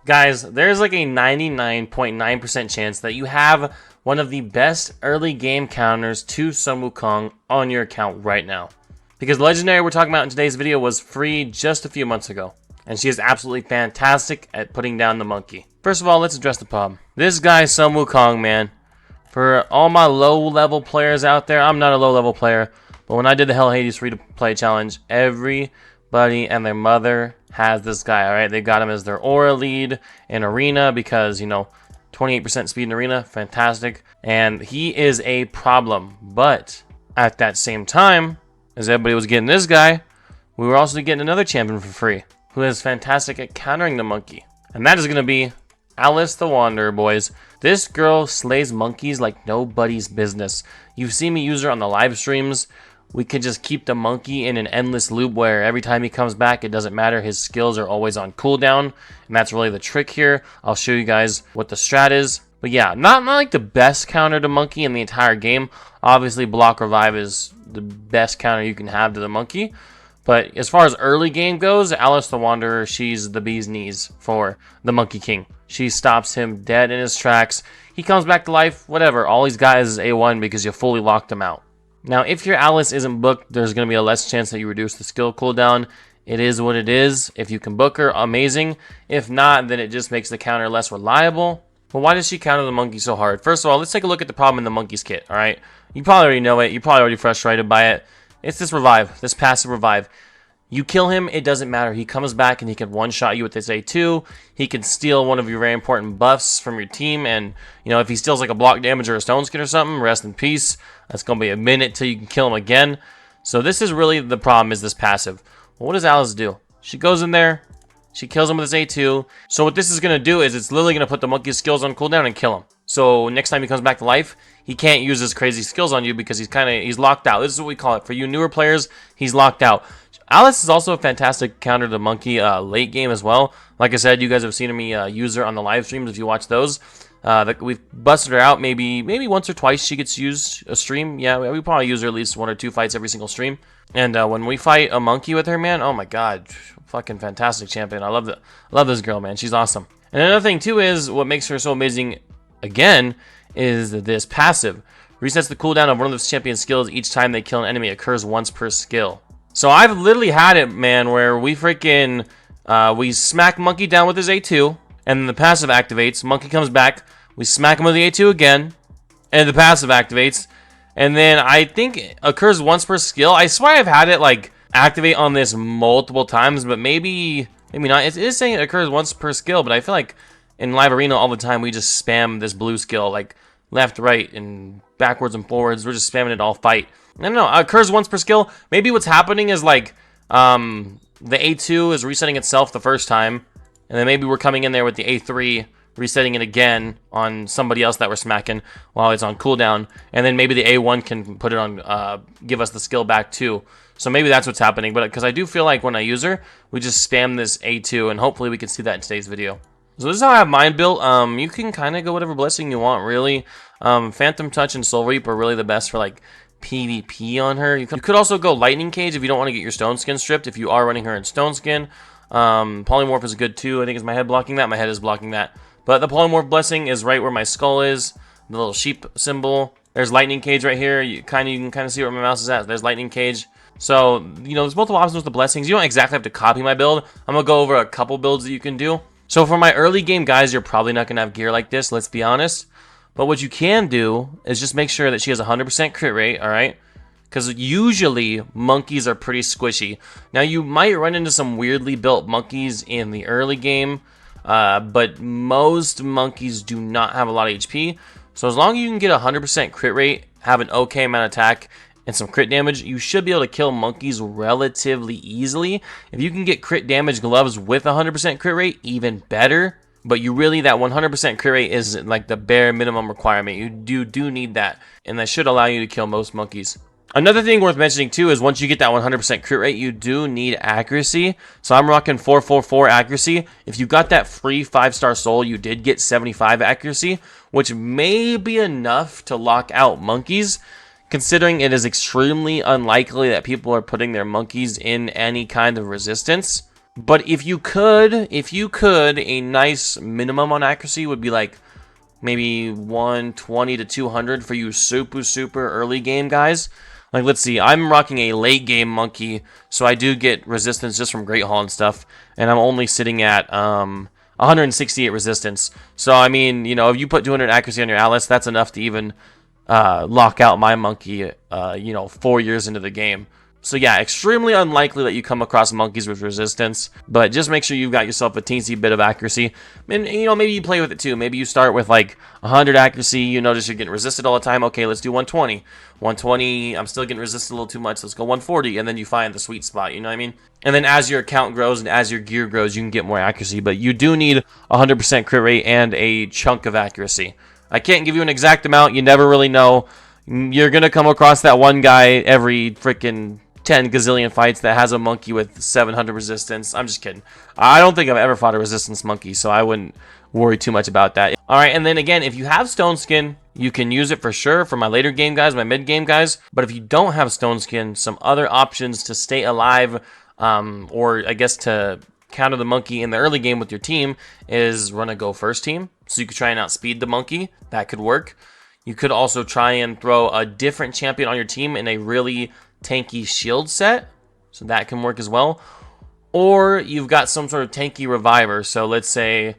Guys, there's like a 99.9% chance that you have one of the best early game counters to Sun Wukong on your account right now. Because the legendary we're talking about in today's video was free just a few months ago, and she is absolutely fantastic at putting down the monkey. First of all, let's address the problem. This guy, Sun Wukong, man. For all my low-level players out there, I'm not a low-level player, but when I did the Hell Hades free-to-play challenge, everybody and their mother has this guy, alright? They got him as their aura lead in arena because, you know, 28% speed in arena, fantastic. And he is a problem, but at that same time, as everybody was getting this guy, we were also getting another champion for free, who is fantastic at countering the monkey. And that is going to be Alice the Wanderer, boys. This girl slays monkeys like nobody's business. You've seen me use her on the live streams. We could just keep the monkey in an endless loop where every time he comes back, it doesn't matter. His skills are always on cooldown, and that's really the trick here. I'll show you guys what the strat is. But yeah, not like the best counter to monkey in the entire game. Obviously, block revive is the best counter you can have to the monkey. But as far as early game goes, Alice the Wanderer, she's the bee's knees for the Monkey King. She stops him dead in his tracks. He comes back to life, whatever. All he's got is A1 because you fully locked him out. Now, if your Alice isn't booked, there's going to be a less chance that you reduce the skill cooldown. It is what it is. If you can book her, amazing. If not, then it just makes the counter less reliable. But why does she counter the monkey so hard? First of all, let's take a look at the problem in the monkey's kit, alright? You probably already know it. You're probably already frustrated by it. It's this revive, this passive revive. You kill him, it doesn't matter. He comes back and he can one-shot you with this A2. He can steal one of your very important buffs from your team. And, you know, if he steals like a block damage or a stone skin or something, rest in peace. That's going to be a minute till you can kill him again. So this is really the problem, is this passive. Well, what does Alice do? She goes in there. She kills him with his A2. So what this is going to do is it's literally going to put the monkey's skills on cooldown and kill him. So next time he comes back to life, he can't use his crazy skills on you because he's locked out. This is what we call it. For you newer players, he's locked out. Alice is also a fantastic counter to monkey late game as well. Like I said, you guys have seen me use her on the live streams if you watch those. We've busted her out maybe once or twice she gets used a stream. Yeah, we probably use her at least 1 or 2 fights every single stream. And when we fight a monkey with her, man, oh my god, fucking fantastic champion. I love this girl, man. She's awesome. And another thing too is what makes her so amazing again is this passive. Resets the cooldown of one of the champion's skills each time they kill an enemy. Occurs once per skill. So I've literally had it, man, where we freaking we smack monkey down with his A2, and then the passive activates. Monkey comes back. We smack him with the A2 again, and the passive activates. And then I think it occurs once per skill. I swear I've had it like activate on this multiple times, but maybe not. It is saying it occurs once per skill, but I feel like in live arena all the time we just spam this blue skill like left, right, and backwards and forwards. We're just spamming it all fight. I don't know. It occurs once per skill. Maybe what's happening is like the A2 is resetting itself the first time, and then maybe we're coming in there with the A3, resetting it again on somebody else that we're smacking while it's on cooldown, and then maybe the A1 can put it on, give us the skill back too. So maybe that's what's happening. But because I do feel like when I use her, we just spam this A2, and hopefully we can see that in today's video. So this is how I have mine built. You can kind of go whatever blessing you want, really. Phantom Touch and Soul Reap are really the best for like PvP on her. You could also go Lightning Cage if you don't want to get your Stone Skin stripped, if you are running her in Stone Skin. Polymorph is good too. I think is my head blocking that. My head is blocking that. But the Polymorph Blessing is right where my skull is. The little sheep symbol. There's Lightning Cage right here. You can kind of see where my mouse is at. There's Lightning Cage. So, you know, there's multiple options with the blessings. You don't exactly have to copy my build. I'm going to go over a couple builds that you can do. So for my early game guys, you're probably not going to have gear like this, let's be honest. But what you can do is just make sure that she has 100% crit rate, alright? Because usually, monkeys are pretty squishy. Now, you might run into some weirdly built monkeys in the early game, but most monkeys do not have a lot of HP. So as long as you can get 100% crit rate, have an okay amount of attack, and some crit damage, you should be able to kill monkeys relatively easily. If you can get crit damage gloves with 100% crit rate, even better. But you really, that 100% crit rate is like the bare minimum requirement. You do need that, and that should allow you to kill most monkeys. Another thing worth mentioning too is once you get that 100% crit rate, you do need accuracy. So I'm rocking 444 accuracy. If you got that free 5-star soul, you did get 75 accuracy, which may be enough to lock out monkeys, considering it is extremely unlikely that people are putting their monkeys in any kind of resistance. But if you could, a nice minimum on accuracy would be like maybe 120 to 200 for you super early game guys. Like, let's see, I'm rocking a late game monkey, so I do get resistance just from Great Hall and stuff, and I'm only sitting at 168 resistance. So, I mean, you know, if you put 200 accuracy on your Alice, that's enough to even lock out my monkey, you know, 4 years into the game. So yeah, extremely unlikely that you come across monkeys with resistance, but just make sure you've got yourself a teensy bit of accuracy. And, you know, maybe you play with it too. Maybe you start with like 100 accuracy, you notice you're getting resisted all the time. Okay, let's do 120. 120, I'm still getting resisted a little too much. Let's go 140, and then you find the sweet spot, you know what I mean? And then as your account grows and as your gear grows, you can get more accuracy, but you do need 100% crit rate and a chunk of accuracy. I can't give you an exact amount. You never really know. You're going to come across that one guy every freaking 10 gazillion fights that has a monkey with 700 resistance. I'm just kidding. I don't think I've ever fought a resistance monkey, so I wouldn't worry too much about that. Alright, and then again, if you have Stone Skin, you can use it for sure for my later game guys, my mid game guys. But if you don't have Stone Skin, some other options to stay alive, or I guess to counter the monkey in the early game with your team, is run a go first team. So you could try and outspeed the monkey. That could work. You could also try and throw a different champion on your team in a really tanky shield set, so that can work as well. Or you've got some sort of tanky reviver, so let's say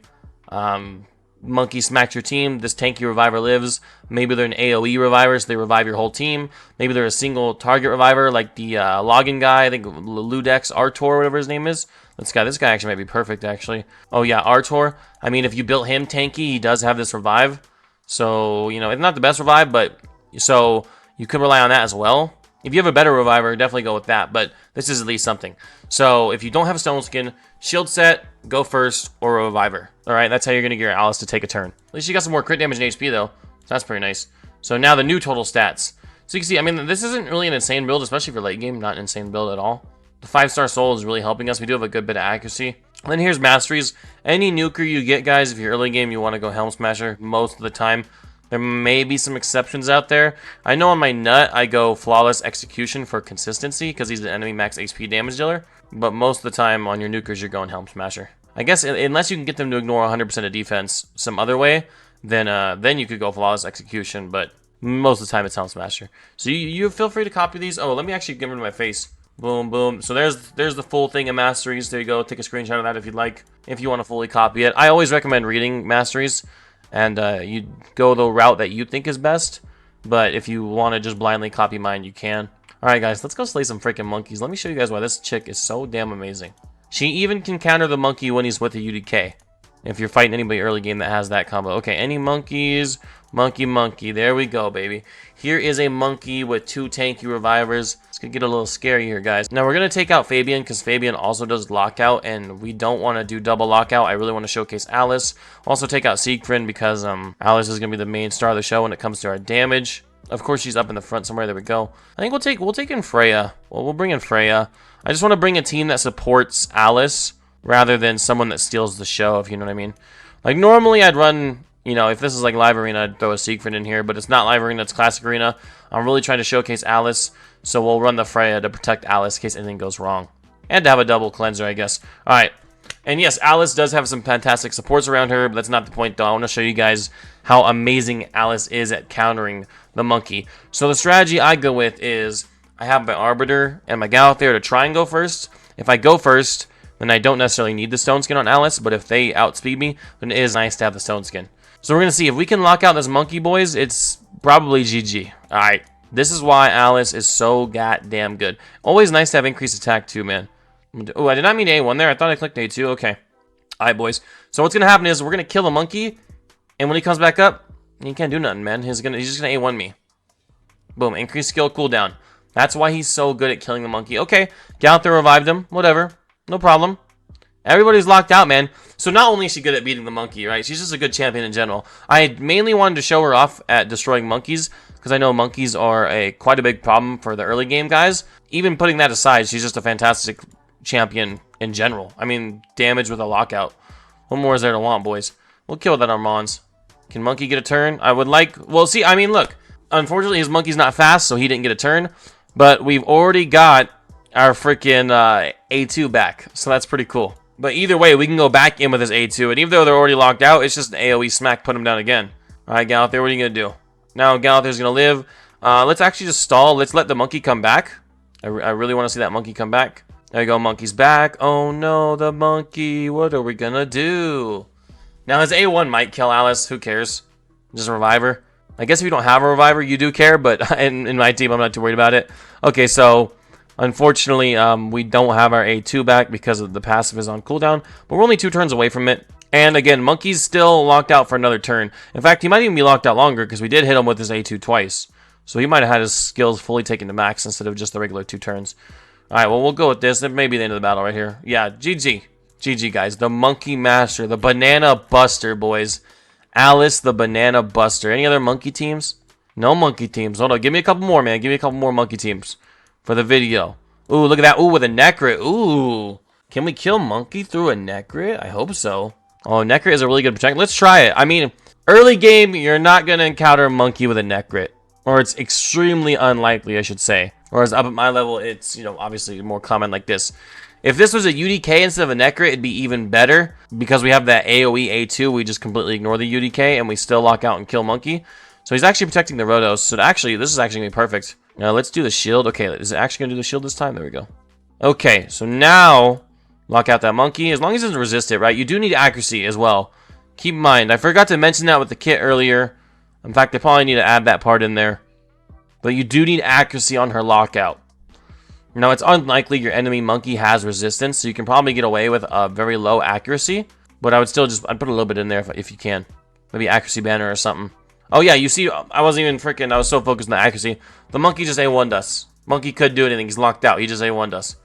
monkey smacked your team, this tanky reviver lives. Maybe they're an AoE reviver, so they revive your whole team. Maybe they're a single target reviver, like the login guy, I think Ludex, Artor, whatever his name is. This guy actually might be perfect, actually. Oh yeah, Artor. I mean, if you built him tanky, he does have this revive. So, you know, it's not the best revive, but so you could rely on that as well. If you have a better reviver, definitely go with that, but this is at least something. So if you don't have a Stone Skin, shield set, go first, or a reviver. Alright, that's how you're going to get your Alice to take a turn. At least you got some more crit damage and HP though, so that's pretty nice. So now the new total stats. So you can see, I mean, this isn't really an insane build, especially for late game, not an insane build at all. The 5-star soul is really helping us. We do have a good bit of accuracy. And then here's masteries. Any nuker you get, guys, if you're early game, you want to go Helm Smasher most of the time. There may be some exceptions out there. I know on my nut, I go Flawless Execution for consistency because he's the enemy max HP damage dealer. But most of the time on your nukers, you're going Helm Smasher. I guess unless you can get them to ignore 100% of defense some other way, then you could go Flawless Execution. But most of the time, it's Helm Smasher. So you feel free to copy these. Oh, let me actually give them to my face. Boom, boom. So there's the full thing of masteries. There you go. Take a screenshot of that if you'd like. If you want to fully copy it. I always recommend reading masteries. And you go the route that you think is best. But if you want to just blindly copy mine, you can. Alright guys, let's go slay some freaking monkeys. Let me show you guys why this chick is so damn amazing. She even can counter the monkey when he's with a UDK. If you're fighting anybody early game that has that combo. Okay, any monkeys? Monkey. There we go, baby. Here is a monkey with 2 tanky revivers. It's going to get a little scary here, guys. Now, we're going to take out Fabian because Fabian also does lockout, and we don't want to do double lockout. I really want to showcase Alice. Also take out Siegfried because Alice is going to be the main star of the show when it comes to our damage. Of course, she's up in the front somewhere. There we go. I think we'll take in Freya. Well, we'll bring in Freya. I just want to bring a team that supports Alice rather than someone that steals the show, if you know what I mean. Like, normally I'd run, you know, if this is like Live Arena, I'd throw a Siegfried in here, but it's not Live Arena, it's Classic Arena. I'm really trying to showcase Alice, so we'll run the Freya to protect Alice in case anything goes wrong. And to have a double cleanser, I guess. Alright. And yes, Alice does have some fantastic supports around her, but that's not the point, though. I want to show you guys how amazing Alice is at countering the monkey. So the strategy I go with is I have my Arbiter and my Gal out there to try and go first. If I go first, then I don't necessarily need the Stone Skin on Alice, but if they outspeed me, then it is nice to have the Stone Skin. So we're going to see if we can lock out this monkey, boys. It's probably GG. Alright, this is why Alice is so goddamn good. Always nice to have increased attack too, man. Oh, I did not mean A1 there. I thought I clicked A2. Okay. Alright, boys. So what's going to happen is we're going to kill a monkey, and when he comes back up, he can't do nothing, man. He's just going to A1 me. Boom. Increased skill cooldown. That's why he's so good at killing the monkey. Okay. Gallanther revived him. Whatever. No problem. Everybody's locked out, man. So not only is she good at beating the monkey, right? She's just a good champion in general. I mainly wanted to show her off at destroying monkeys because I know monkeys are quite a big problem for the early game guys. Even putting that aside, she's just a fantastic champion in general. I mean, damage with a lockout. What more is there to want, boys? We'll kill that Armands. Can Monkey get a turn? I would like... Well, see, I mean, look. Unfortunately, his monkey's not fast, so he didn't get a turn. But we've already got our freaking A2 back. So that's pretty cool. But either way, we can go back in with this A2. And even though they're already locked out, it's just an AoE smack, put them down again. Alright, Galther, what are you going to do? Now Galther's going to live. Let's actually just stall. Let's let the monkey come back. I really want to see that monkey come back. There you go, monkey's back. Oh no, the monkey. What are we going to do? Now his A1 might kill Alice. Who cares? Just revive her. I guess if you don't have a reviver, you do care. But in my team, I'm not too worried about it. Okay, so unfortunately, we don't have our A2 back because of the passive is on cooldown. But we're only 2 turns away from it. And again, monkey's still locked out for another turn. In fact, he might even be locked out longer because we did hit him with his A2 twice. So he might have had his skills fully taken to max instead of just the regular 2 turns. Alright, well, we'll go with this. It may be the end of the battle right here. Yeah, GG. GG, guys. The Monkey Master. The Banana Buster, boys. Alice, the Banana Buster. Any other monkey teams? No monkey teams. Hold on. Give me a couple more, man. Give me a couple more monkey teams for the video. Ooh, look at that. Ooh, with a Necrit. Ooh. Can we kill monkey through a Necrit? I hope so. Oh, Necrit is a really good protect. Let's try it. I mean, early game, you're not going to encounter a monkey with a Necrit. Or it's extremely unlikely, I should say. Whereas up at my level, it's, you know, obviously more common like this. If this was a UDK instead of a Necrit, it'd be even better. Because we have that AoE A2, we just completely ignore the UDK and we still lock out and kill monkey. So he's actually protecting the Rotos. So actually, this is actually going to be perfect. Now let's do the shield. Okay, is it actually going to do the shield this time? There we go. Okay, so now lock out that monkey. As long as it doesn't resist it, right? You do need accuracy as well. Keep in mind, I forgot to mention that with the kit earlier. In fact, they probably need to add that part in there. But you do need accuracy on her lockout. Now, it's unlikely your enemy monkey has resistance, so you can probably get away with a very low accuracy. But I would still I'd put a little bit in there if you can. Maybe accuracy banner or something. Oh yeah, you see, I wasn't even freaking, I was so focused on the accuracy. The monkey just A1'd us. Monkey could do anything, he's locked out, he just A1'd us.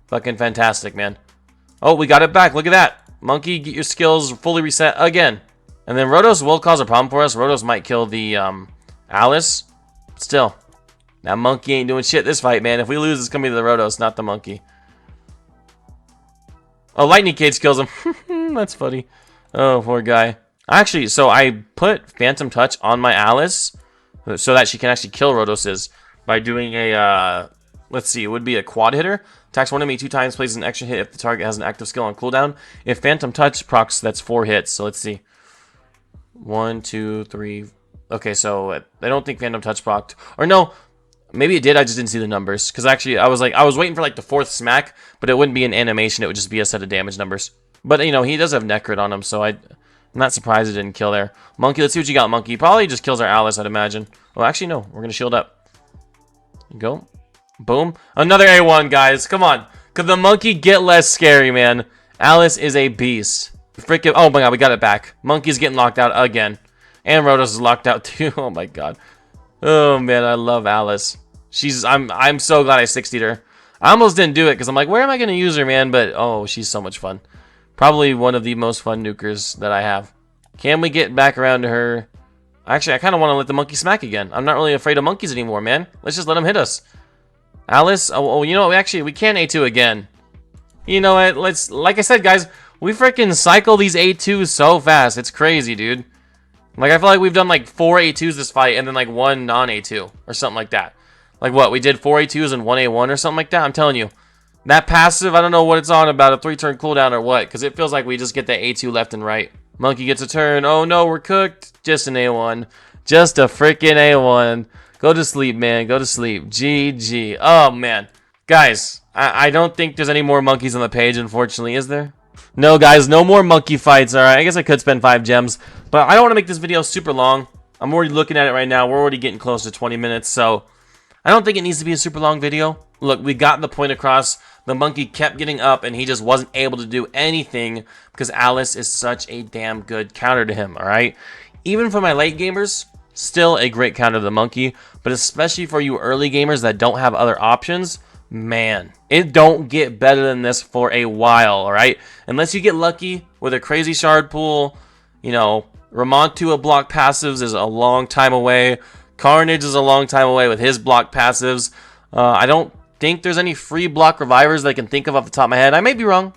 Fucking fantastic, man. Oh, we got it back, look at that. Monkey, get your skills fully reset again. And then Rotos will cause a problem for us. Rotos might kill the Alice. But still, that monkey ain't doing shit this fight, man. If we lose, it's going to be the Rotos, not the monkey. Oh, Lightning Cage kills him. That's funny. Oh, poor guy. Actually, so I put Phantom Touch on my Alice so that she can actually kill Rotoses by doing a, let's see, it would be a quad hitter. Attacks one enemy 2 times, places an extra hit if the target has an active skill on cooldown. If Phantom Touch procs, that's 4 hits. So let's see. 1, 2, 3. Okay, so I don't think Phantom Touch procced. Or no, maybe it did. I just didn't see the numbers. Because actually, I was waiting for like the 4th smack, but it wouldn't be an animation. It would just be a set of damage numbers. But, you know, he does have Necrit on him, so I'm not surprised it didn't kill there. Monkey, let's see what you got, Monkey. Probably just kills our Alice, I'd imagine. Well, actually, no. We're going to shield up. There you go. Boom. Another A1, guys. Come on. Could the monkey get less scary, man? Alice is a beast. Freaking, oh my god, we got it back. Monkey's getting locked out again. And Rotos is locked out too. Oh my god. Oh man, I love Alice. I'm so glad I 60'd her. I almost didn't do it because I'm like, where am I going to use her, man? But oh, she's so much fun. Probably one of the most fun nukers that I have. Can we get back around to her? Actually, I kind of want to let the monkey smack again. I'm not really afraid of monkeys anymore, man. Let's just let them hit us. Alice, oh, you know what? We can A2 again. You know what? Let's, like I said, guys, we freaking cycle these A2s so fast. It's crazy, dude. Like, I feel like we've done like 4 A2s this fight and then like 1 non-A2 or something like that. Like what? We did 4 A2s and 1 A1 or something like that? I'm telling you. That passive, I don't know what it's on about, a 3-turn cooldown or what, because it feels like we just get the A2 left and right. Monkey gets a turn. Oh no, we're cooked. Just an A1. Just a freaking A1. Go to sleep, man. Go to sleep. GG. Oh, man. Guys, I don't think there's any more monkeys on the page, unfortunately, is there? No, guys, no more monkey fights, alright? I guess I could spend 5 gems, but I don't want to make this video super long. I'm already looking at it right now. We're already getting close to 20 minutes, so I don't think it needs to be a super long video. Look, we got the point across. The monkey kept getting up, and he just wasn't able to do anything because Alice is such a damn good counter to him, alright? Even for my late gamers, still a great counter to the monkey, but especially for you early gamers that don't have other options, man, it don't get better than this for a while, alright? Unless you get lucky with a crazy shard pool, you know, Ramontua block passives is a long time away. Carnage is a long time away with his block passives. I don't think there's any free block revivers that I can think of off the top of my head. I may be wrong.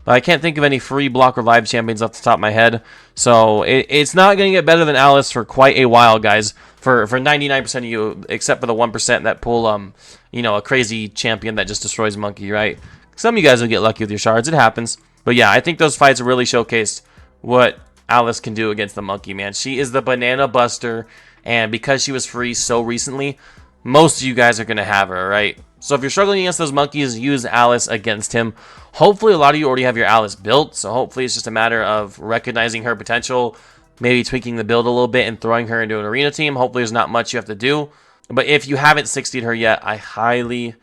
but I can't think of any free block or live champions off the top of my head. So it's not going to get better than Alice for quite a while, guys. For 99% of you, except for the 1% that pull, you know, a crazy champion that just destroys Monkey, right? Some of you guys will get lucky with your shards. It happens. But yeah, I think those fights really showcased what Alice can do against the Monkey, man. She is the banana buster, and because she was free so recently, most of you guys are going to have her, right? So if you're struggling against those monkeys, use Alice against him. Hopefully, a lot of you already have your Alice built, so hopefully it's just a matter of recognizing her potential, maybe tweaking the build a little bit and throwing her into an arena team. Hopefully there's not much you have to do. But if you haven't 60'd her yet, I highly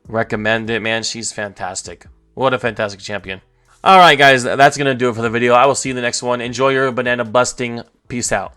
recommend it, man. She's fantastic. What a fantastic champion. Alright, guys, that's going to do it for the video. I will see you in the next one. Enjoy your banana busting. Peace out.